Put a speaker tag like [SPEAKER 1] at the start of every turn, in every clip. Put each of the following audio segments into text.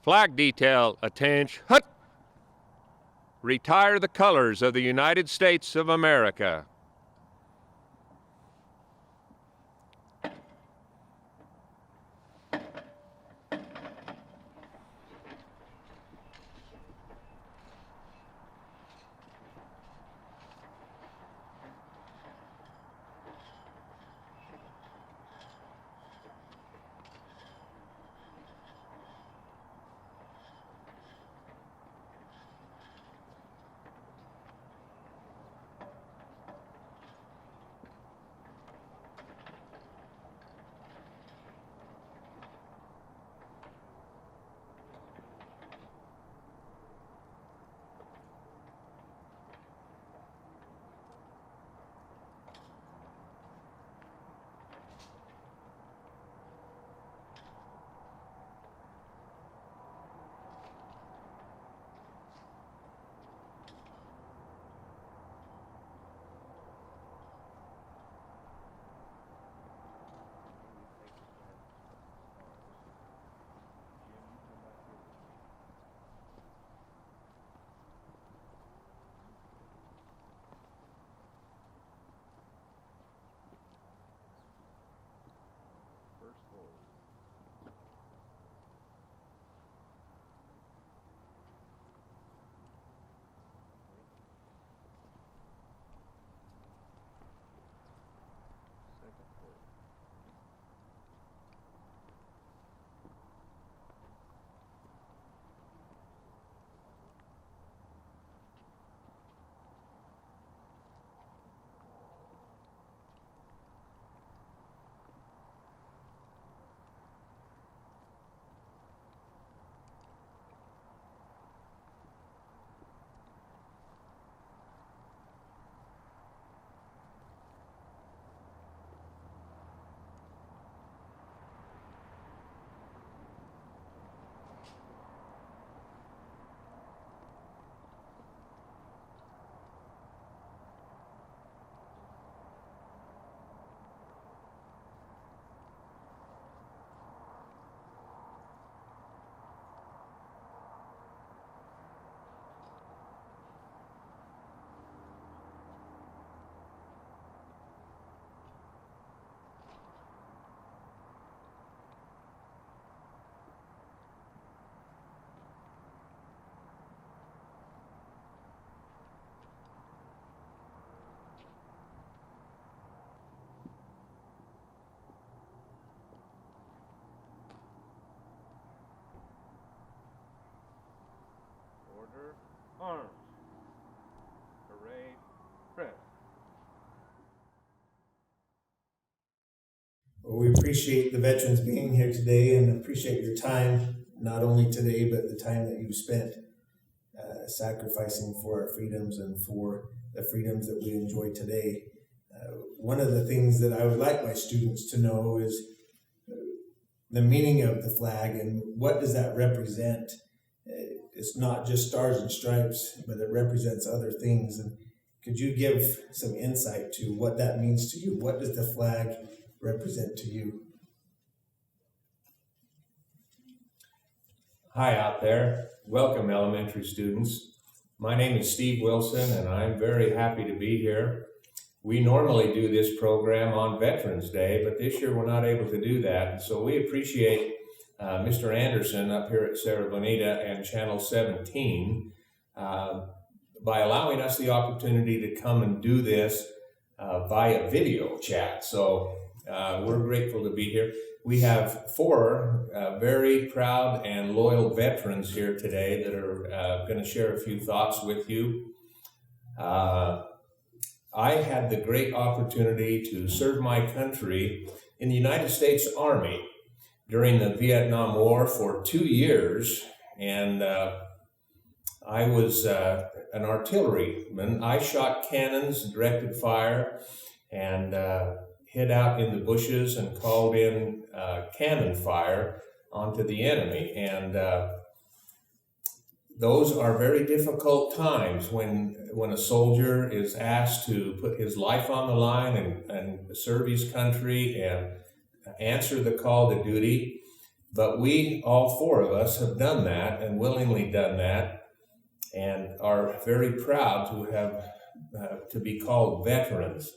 [SPEAKER 1] Flag detail, attention. Hut! Retire the colors of the United States of America. Order, arms. Parade, press.
[SPEAKER 2] Well, we appreciate the veterans being here today and appreciate your time, not only today, but the time that you've spent sacrificing for our freedoms and for the freedoms that we enjoy today. One of the things that I would like my students to know is the meaning of the flag and what does that represent. It's not just stars and stripes, but it represents other things. And could you give some insight to what that means to you? What does the flag represent to you?
[SPEAKER 3] Hi out there. Welcome, elementary students. My name is Steve Wilson, and I'm very happy to be here. We normally do this program on Veterans Day, but this year we're not able to do that. And so we appreciate Mr. Anderson up here at Sarah Bonita and Channel 17 by allowing us the opportunity to come and do this via video chat. So we're grateful to be here. We have four very proud and loyal veterans here today that are going to share a few thoughts with you. I had the great opportunity to serve my country in the United States Army during the Vietnam War for 2 years, and I was an artilleryman. I shot cannons, directed fire, and hid out in the bushes and called in cannon fire onto the enemy. And those are very difficult times when a soldier is asked to put his life on the line and serve his country and answer the call to duty. But we, all four of us, have done that and willingly done that, and are very proud to have to be called veterans.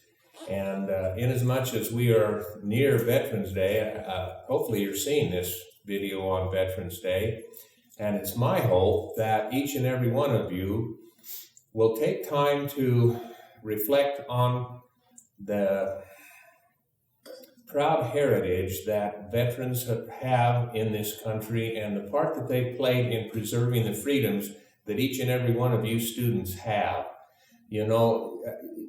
[SPEAKER 3] And inasmuch as we are near Veterans Day, hopefully you're seeing this video on Veterans Day, and it's my hope that each and every one of you will take time to reflect on the proud heritage that veterans have in this country and the part that they played in preserving the freedoms that each and every one of you students have. You know,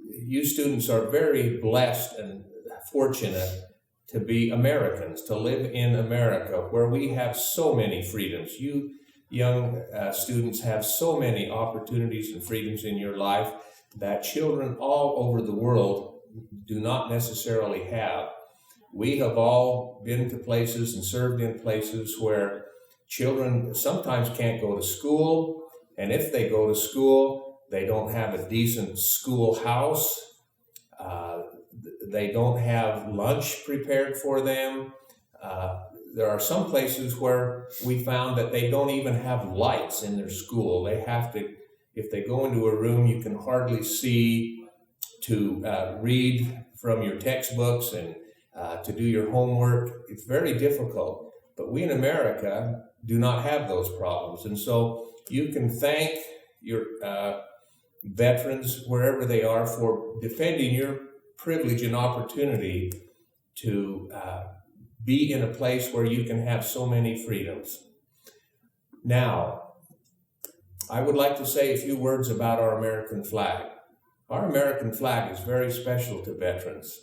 [SPEAKER 3] you students are very blessed and fortunate to be Americans, to live in America, where we have so many freedoms. You young students have so many opportunities and freedoms in your life that children all over the world do not necessarily have. We have all been to places and served in places where children sometimes can't go to school, and if they go to school, they don't have a decent schoolhouse. They don't have lunch prepared for them. There are some places where we found that they don't even have lights in their school. They have to, if they go into a room, you can hardly see to read from your textbooks and to do your homework. It's very difficult. But we in America do not have those problems. And so you can thank your veterans, wherever they are, for defending your privilege and opportunity to be in a place where you can have so many freedoms. Now, I would like to say a few words about our American flag. Our American flag is very special to veterans.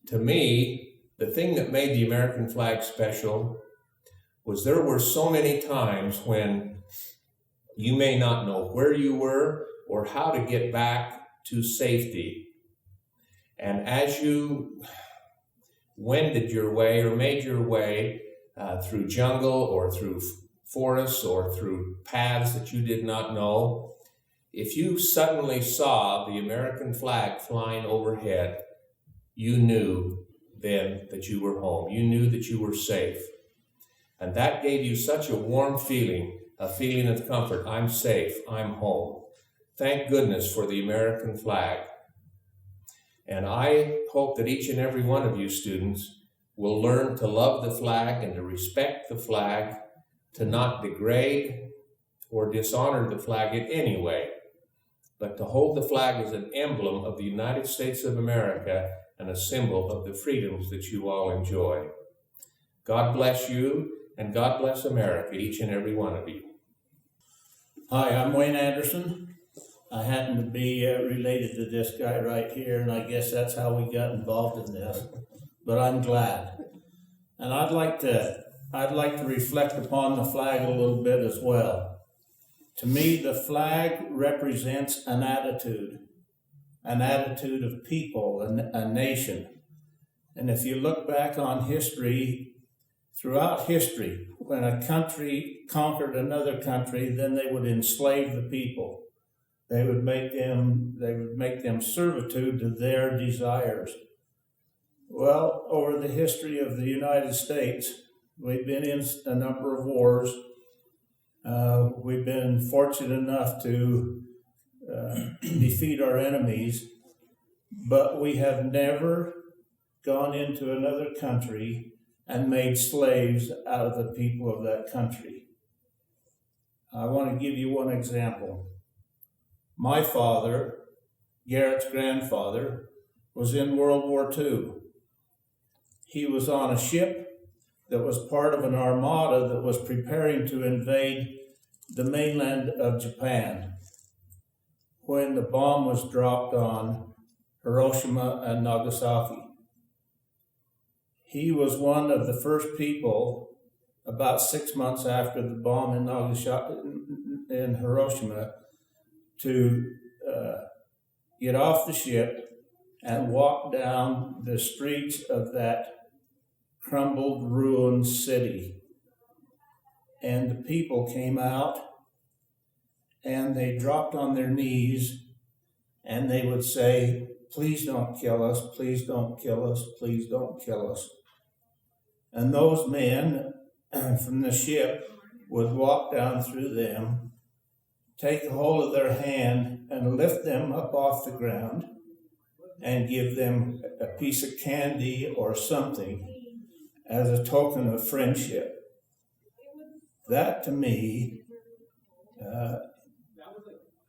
[SPEAKER 3] To me, the thing that made the American flag special was there were so many times when you may not know where you were or how to get back to safety. And as you wended your way or made your way through jungle or through forests or through paths that you did not know, if you suddenly saw the American flag flying overhead, you knew then that you were home. You knew that you were safe. And that gave you such a warm feeling, a feeling of comfort. I'm safe. I'm home. Thank goodness for the American flag. And I hope that each and every one of you students will learn to love the flag and to respect the flag, to not degrade or dishonor the flag in any way, but to hold the flag as an emblem of the United States of America and a symbol of the freedoms that you all enjoy. God bless you, and God bless America, each and every one of you.
[SPEAKER 4] Hi, I'm Wayne Anderson. I happen to be related to this guy right here, and I guess that's how we got involved in this. But I'm glad, and I'd like to reflect upon the flag a little bit as well. To me, the flag represents an attitude of people, a nation. And if you look back on history, throughout history, when a country conquered another country, then they would enslave the people. They would make them servitude to their desires. Well, over the history of the United States, we've been in a number of wars. We've been fortunate enough to defeat our enemies, but we have never gone into another country and made slaves out of the people of that country. I want to give you one example. My father, Garrett's grandfather, was in World War II. He was on a ship that was part of an armada that was preparing to invade the mainland of Japan when the bomb was dropped on Hiroshima and Nagasaki. He was one of the first people, about 6 months after the bomb in Hiroshima, to get off the ship and walk down the streets of that crumbled, ruined city. And the people came out and they dropped on their knees and they would say, "Please don't kill us, please don't kill us, please don't kill us." And those men from the ship would walk down through them, take a hold of their hand and lift them up off the ground and give them a piece of candy or something as a token of friendship. That to me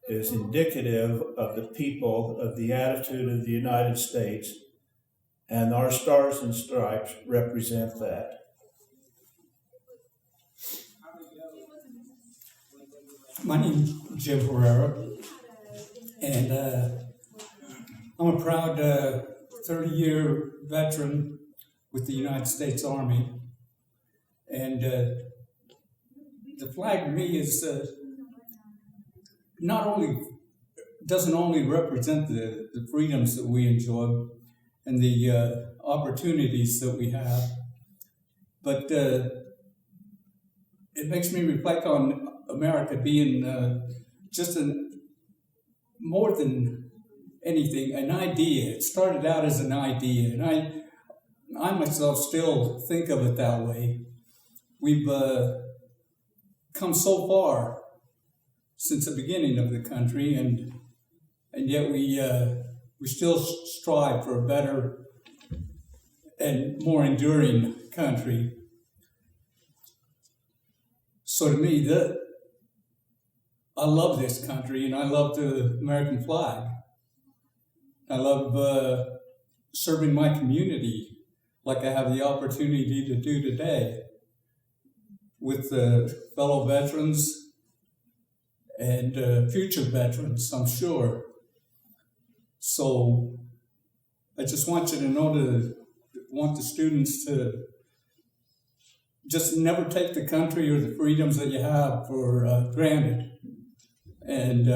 [SPEAKER 4] is indicative of the people, of the attitude of the United States, and our stars and stripes represent that.
[SPEAKER 5] My name's Jim Herrera, and I'm a proud 30-year veteran with the United States Army. And the flag to me is doesn't only represent the freedoms that we enjoy and the opportunities that we have, but it makes me reflect on America being more than anything, an idea. It started out as an idea, and I myself still think of it that way. We've come so far since the beginning of the country, and yet we still strive for a better and more enduring country. So to me, I love this country, and I love the American flag. I love serving my community like I have the opportunity to do today with fellow veterans and future veterans, I'm sure. So I just want you to want the students to just never take the country or the freedoms that you have for granted, and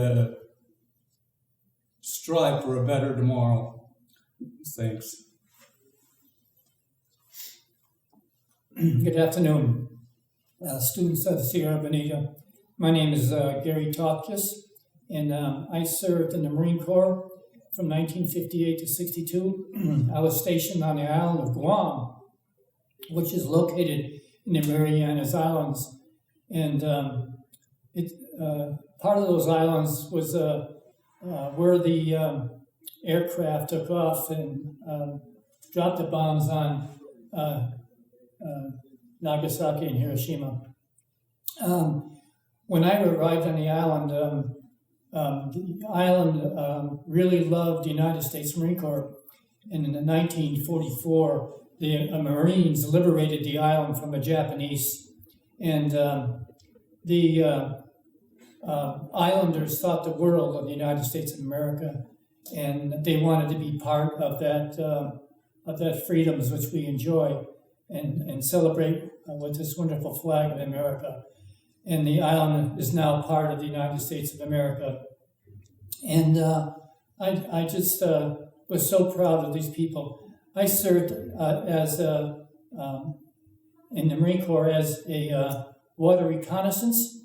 [SPEAKER 5] strive for a better tomorrow. Thanks.
[SPEAKER 6] Good afternoon, students of the Sierra Bonita. My name is Gary Thompsos, and I served in the Marine Corps from 1958 to 62. I was stationed on the island of Guam, which is located in the Marianas Islands. And part of those islands was where the aircraft took off and dropped the bombs on Nagasaki and Hiroshima. When I arrived on the island really loved the United States Marine Corps. And in 1944, the Marines liberated the island from the Japanese. And the islanders thought the world of the United States of America, and they wanted to be part of that freedoms which we enjoy, and celebrate with this wonderful flag of America. And the island is now part of the United States of America. And I just was so proud of these people. I served in the Marine Corps as a water reconnaissance.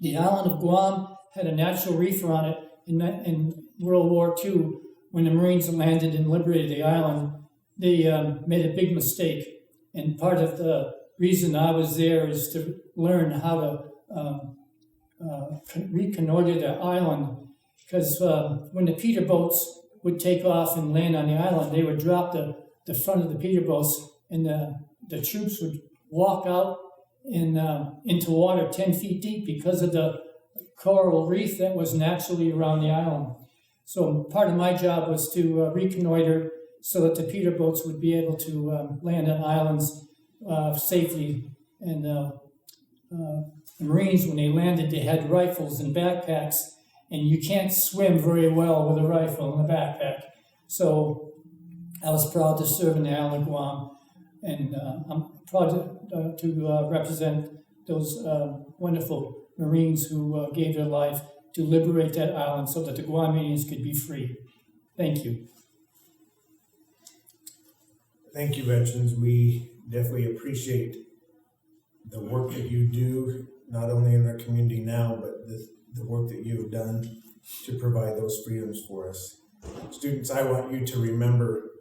[SPEAKER 6] The island of Guam had a natural reef on it in World War II. When the Marines landed and liberated the island, they made a big mistake. And part of the reason I was there is to learn how to reconnoiter the island, because when the Peterboats would take off and land on the island, they would drop the front of the Peterboats, and the troops would walk out into water 10 feet deep because of the coral reef that was naturally around the island. So part of my job was to reconnoiter so that the Peterboats would be able to land on islands safely. And the Marines, when they landed, they had rifles and backpacks, and you can't swim very well with a rifle and a backpack. So I was proud to serve in the island of Guam, and I'm proud to represent those wonderful Marines who gave their life to liberate that island so that the Guamanians could be free. Thank you.
[SPEAKER 2] Thank you, veterans. We definitely appreciate the work that you do, not only in our community now, but the work that you've done to provide those freedoms for us. Students, I want you to remember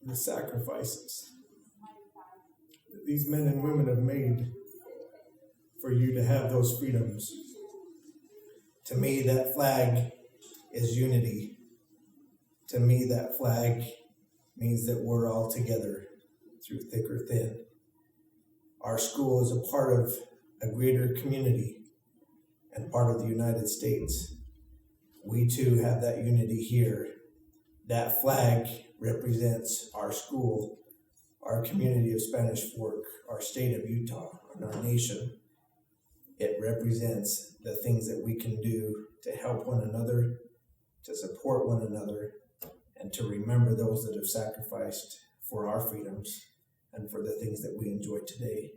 [SPEAKER 2] the sacrifices that these men and women have made for you to have those freedoms. To me, that flag is unity. To me, that flag means that we're all together through thick or thin. Our school is a part of a greater community and part of the United States. We too have that unity here. That flag represents our school, our community of Spanish Fork, our state of Utah, and our nation. It represents the things that we can do to help one another, to support one another, and to remember those that have sacrificed for our freedoms and for the things that we enjoy today.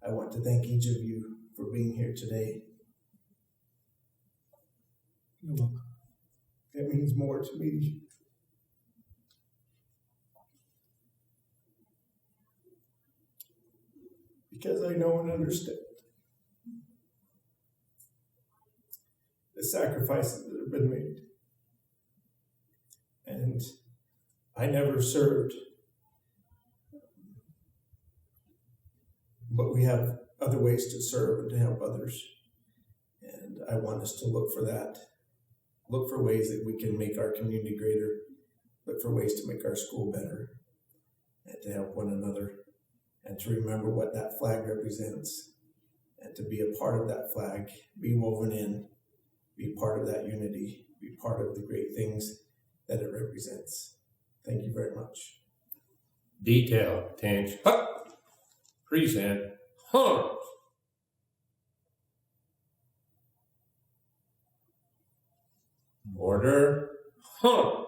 [SPEAKER 2] I want to thank each of you for being here today.
[SPEAKER 5] You're welcome.
[SPEAKER 2] It means more to me. Because I know and understand the sacrifices that have been made. And I never served, but we have other ways to serve and to help others. And I want us to look for that. Look for ways that we can make our community greater. Look for ways to make our school better and to help one another and to remember what that flag represents and to be a part of that flag, be woven in, be part of that unity, be part of the great things that it represents. Thank you very much.
[SPEAKER 3] Detail, attention, present, arms. Order, arms.